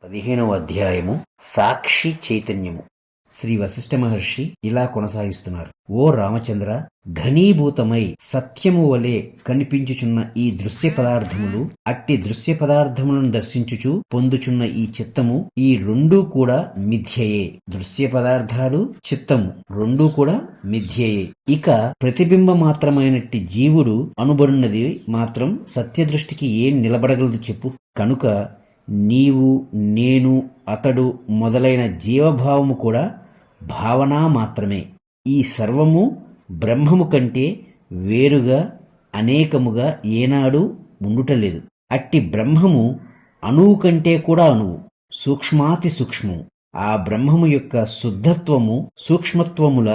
15వ అధ్యాయము సాక్షి చైతన్యము. శ్రీ వశిష్ఠ మహర్షి ఇలా కొనసాగిస్తున్నారు. ఓ రామచంద్ర, ఘనీభూతమై సత్యము వలె కనిపించుచున్న ఈ దృశ్య పదార్థములు, అట్టి దృశ్య పదార్థములను దర్శించుచు పొందుచున్న ఈ చిత్తము, ఈ రెండూ కూడా మిథ్యయే. దృశ్య పదార్థాలు, చిత్తము రెండూ కూడా మిథ్యయే. ఇక ప్రతిబింబ మాత్రమైనట్టి జీవుడు అనుబడినది మాత్రం సత్యదృష్టికి ఏం నిలబడగలదు చెప్పు. కనుక నీవు, నేను, అతడు మొదలైన జీవభావము కూడా భావన మాత్రమే. ఈ సర్వము బ్రహ్మము కంటే వేరుగా అనేకముగా ఏనాడు ఉండుటలేదు. అట్టి బ్రహ్మము అణువు కంటే కూడా అణువు, సూక్ష్మాతి సూక్ష్మము. ఆ బ్రహ్మము యొక్క శుద్ధత్వము, సూక్ష్మత్వముల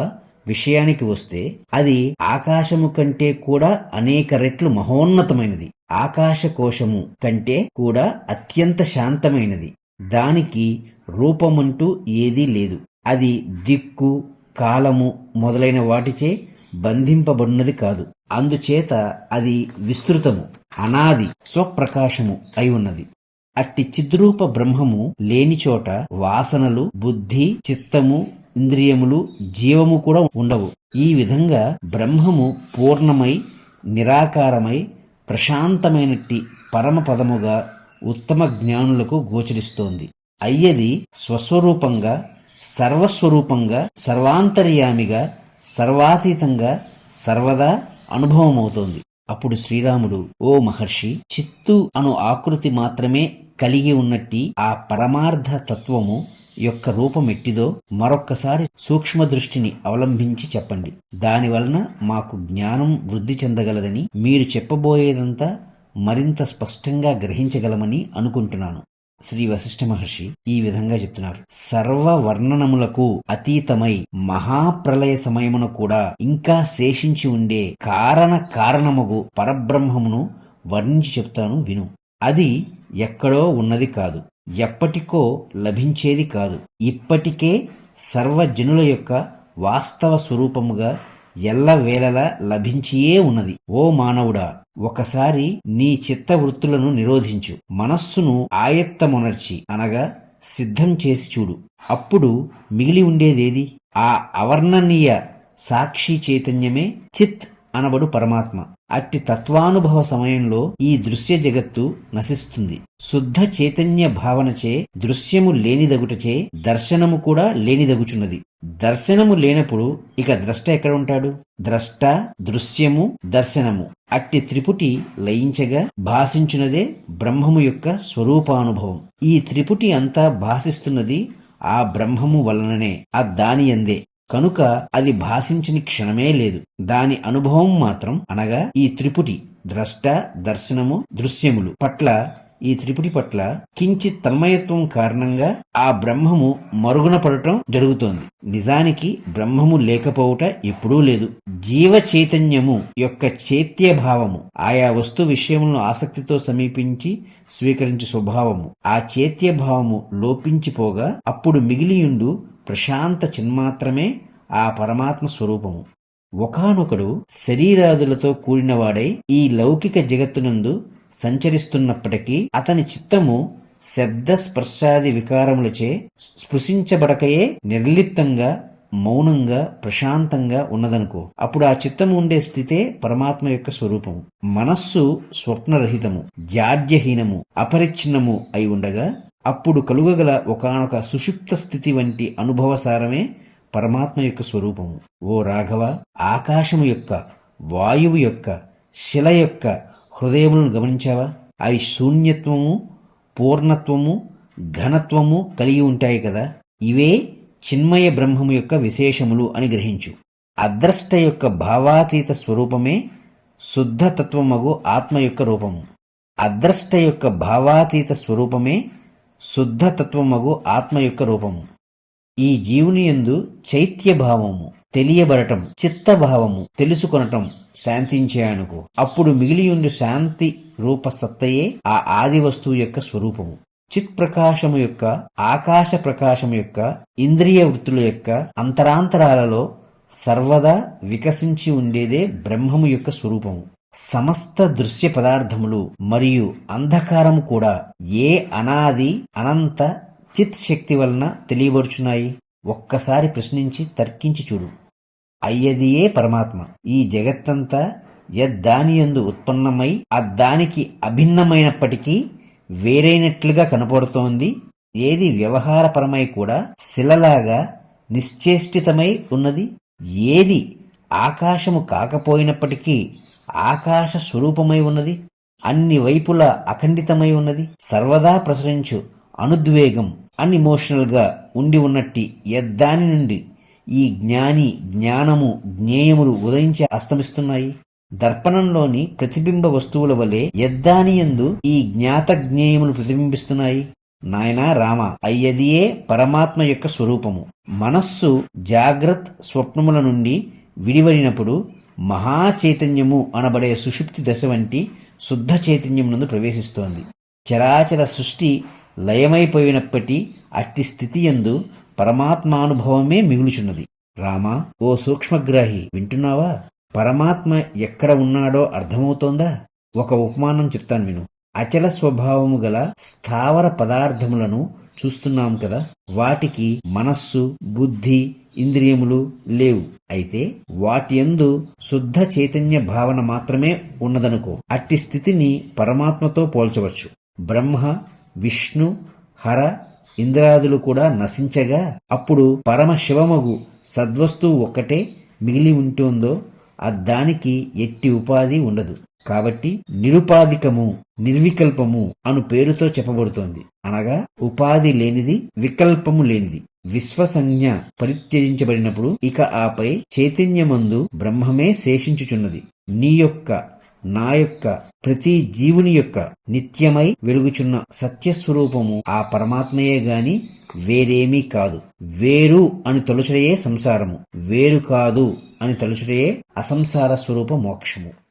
విషయానికి వస్తే అది ఆకాశము కంటే కూడా అనేక రెట్లు మహోన్నతమైనది. ఆకాశకోశము కంటే కూడా అత్యంత శాంతమైనది. దానికి రూపమంటూ ఏదీ లేదు. అది దిక్కు, కాలము మొదలైన వాటిచే బంధింపబడినది కాదు. అందుచేత అది విస్తృతము, అనాది, స్వప్రకాశము అయి ఉన్నది. అట్టి చిద్రూప బ్రహ్మము లేని చోట వాసనలు, బుద్ధి, చిత్తము, ఇంద్రియములు, జీవము కూడా ఉండవు. ఈ విధంగా బ్రహ్మము పూర్ణమై, నిరాకారమై, ప్రశాంతమైనట్టి పరమపదముగా ఉత్తమ జ్ఞానులకు గోచరిస్తోంది. అయ్యది స్వస్వరూపంగా, సర్వస్వరూపంగా, సర్వాంతర్యామిగా, సర్వాతీతంగా సర్వదా అనుభవమవుతోంది. అప్పుడు శ్రీరాముడు, ఓ మహర్షి, చిత్తు అను ఆకృతి మాత్రమే కలిగి ఉన్నట్టి ఆ పరమార్థ తత్వము యొక్క రూపమెట్టిదో మరొక్కసారి సూక్ష్మ దృష్టిని అవలంబించి చెప్పండి. దానివలన మాకు జ్ఞానం వృద్ధి చెందగలదని, మీరు చెప్పబోయేదంతా మరింత స్పష్టంగా గ్రహించగలమని అనుకుంటున్నాను. శ్రీ వశిష్ఠ మహర్షి ఈ విధంగా చెప్తున్నారు. సర్వ వర్ణనములకు అతీతమై మహాప్రళయ సమయమున కూడా ఇంకా శేషించి ఉండే కారణమగు పరబ్రహ్మమును వర్ణించి చెప్తాను విను. అది ఎక్కడో ఉన్నది కాదు, ఎప్పటికో లభించేది కాదు. ఇప్పటికే సర్వజనుల యొక్క వాస్తవ స్వరూపముగా ఎల్లవేళలా లభించియే ఉన్నది. ఓ మానవుడా, ఒకసారి నీ చిత్తవృత్తులను నిరోధించు, మనస్సును ఆయత్తమునర్చి అనగా సిద్ధం చేసి చూడు. అప్పుడు మిగిలి ఉండేదేది? ఆ అవర్ణనీయ సాక్షి చైతన్యమే చిత్ అనబడు పరమాత్మ. అట్టి తత్వానుభవ సమయంలో ఈ దృశ్య జగత్తు నశిస్తుంది. శుద్ధ చైతన్య భావనచే దృశ్యము లేనిదగుటచే దర్శనము కూడా లేనిదగుచున్నది. దర్శనము లేనప్పుడు ఇక ద్రష్ట ఎక్కడ ఉంటాడు? ద్రష్ట, దృశ్యము, దర్శనము అట్టి త్రిపుటి లయించగా భాషించున్నదే బ్రహ్మము యొక్క స్వరూపానుభవం. ఈ త్రిపుటి అంతా భాషిస్తున్నది ఆ బ్రహ్మము వలననే, ఆ దానియందే. కనుక అది భాషించని క్షణమే లేదు. దాని అనుభవం మాత్రం, అనగా ఈ త్రిపుటి, ద్రష్ట, దర్శనము, దృశ్యములు పట్ల, ఈ త్రిపుటి పట్ల కించిత్ తన్మయత్వం కారణంగా ఆ బ్రహ్మము మరుగున పడటం జరుగుతోంది. నిజానికి బ్రహ్మము లేకపోవుట ఎప్పుడూ లేదు. జీవ చైతన్యము యొక్క చైత్యభావము, ఆయా వస్తు విషయములను ఆసక్తితో సమీపించి స్వీకరించే స్వభావము, ఆ చైత్యభావము లోపించిపోగా అప్పుడు మిగిలియుండు ప్రశాంత చిన్మాత్రమే ఆ పరమాత్మ స్వరూపము. ఒకానొకడు శరీరాదులతో కూడినవాడై ఈ లౌకిక జగత్తునందు సంచరిస్తున్నప్పటికీ అతని చిత్తము శబ్ద స్పర్శాది వికారములచే స్పృశించబడకయే నిర్లిప్తంగా, మౌనంగా, ప్రశాంతంగా ఉన్నదనుకో. అప్పుడు ఆ చిత్తము ఉండే స్థితే పరమాత్మ యొక్క స్వరూపము. మనస్సు స్వప్నరహితము, జాడ్యహీనము, అపరిచ్ఛిన్నము అయి ఉండగా అప్పుడు కలుగగల ఒకానొక సుషుప్త స్థితి వంటి అనుభవసారమే పరమాత్మ యొక్క స్వరూపము. ఓ రాఘవ, ఆకాశము యొక్క, వాయువు యొక్క, శిల యొక్క హృదయములను గమనించావా? అవి శూన్యత్వము, పూర్ణత్వము, ఘనత్వము కలిగి ఉంటాయి కదా. ఇవే చిన్మయ బ్రహ్మము యొక్క విశేషములు అని గ్రహించు. అద్రష్ట యొక్క భావాతీత స్వరూపమే శుద్ధతత్వమగు ఆత్మ యొక్క రూపము. అద్రష్ట యొక్క భావాతీత స్వరూపమే శుద్ధతత్వమగు ఆత్మ యొక్క రూపము. ఈ జీవుని యందు చైత్యభావము తెలియబడటం, చిత్తభావము తెలుసుకొనటం శాంతించాయనుకో. అప్పుడు మిగిలియుండి శాంతి రూప సత్తయే ఆ ఆది వస్తువు యొక్క స్వరూపము. చిత్ ప్రకాశము యొక్క, ఆకాశ ప్రకాశము యొక్క, ఇంద్రియ వృత్తుల యొక్క అంతరాంతరాలలో సర్వదా వికసించి ఉండేదే బ్రహ్మము యొక్క స్వరూపము. సమస్త దృశ్య పదార్థములు మరియు అంధకారము కూడా ఏ అనాది అనంత చిత్ శక్తి వలన తెలియబడుచున్నాయి? ఒక్కసారి ప్రశ్నించి తర్కించి చూడు. అయ్యదియే పరమాత్మ. ఈ జగత్తంతా యద్దానియందు ఉత్పన్నమై అద్దానికి అభిన్నమైనప్పటికీ వేరైనట్లుగా కనపడుతోంది. ఏది వ్యవహారపరమై కూడా శిలలాగా నిశ్చేష్టితమై ఉన్నది. ఏది ఆకాశము కాకపోయినప్పటికీ ఆకాశ స్వరూపమై ఉన్నది. అన్ని వైపులా అఖండితమై ఉన్నది. సర్వదా ప్రసరించు అనుద్వేగం అన్ఇమోషనల్ గా ఉండి ఉన్నట్టి యద్దాని నుండి ఈ జ్ఞాని జ్ఞానము జ్ఞేయములు ఉదయించి అస్తమిస్తున్నాయి. దర్పణంలోని ప్రతిబింబ వస్తువుల వలె యద్దానియందు ఈ జ్ఞాత జ్ఞేయములు ప్రతిబింబిస్తున్నాయి. నాయనా రామ, అయ్యదియే పరమాత్మ యొక్క స్వరూపము. మనస్సు జాగ్రత్ స్వప్నముల నుండి విడివడినప్పుడు మహాచైతన్యము అనబడే సుషుప్తి దశ వంటి శుద్ధ చైతన్యమునందు ప్రవేశిస్తోంది. చరాచర సృష్టి లయమైపోయినప్పటి అట్టి స్థితియందు పరమాత్మానుభవమే మిగులుచున్నది. రామా, ఓ సూక్ష్మగ్రాహి, వింటున్నావా? పరమాత్మ ఎక్కడ ఉన్నాడో అర్థమవుతోందా? ఒక ఉపమానం చెప్తాను విను. అచల స్వభావము గల స్థావర పదార్థములను చూస్తున్నాం కదా, వాటికి మనస్సు, బుద్ధి, ఇంద్రియములు లేవు. అయితే వాటి యందు శుద్ధ చైతన్య భావన మాత్రమే ఉన్నదనుకో. అట్టి స్థితిని పరమాత్మతో పోల్చవచ్చు. బ్రహ్మ, విష్ణు, హర, ఇంద్రాదులు కూడా నశించగా అప్పుడు పరమశివమగు సద్వస్తువు ఒక్కటే మిగిలి ఉంటుందో దానికి ఎట్టి ఉపాధి ఉండదు. కాబట్టి నిరుపాధికము, నిర్వికల్పము అను పేరుతో చెప్పబడుతోంది. అనగా ఉపాధి లేనిది, వికల్పము లేనిది. విశ్వసంజ్ఞ పరిత్యజించబడినప్పుడు ఇక ఆపై చైతన్యమందు బ్రహ్మమే శేషించుచున్నది. నీ యొక్క, నా యొక్క, ప్రతి జీవుని యొక్క నిత్యమై వెలుగుచున్న సత్యస్వరూపము ఆ పరమాత్మయే గాని వేరేమీ కాదు. వేరు అని తలుచుటయే సంసారము, వేరు కాదు అని తలుచుటయే అసంసార స్వరూప మోక్షము.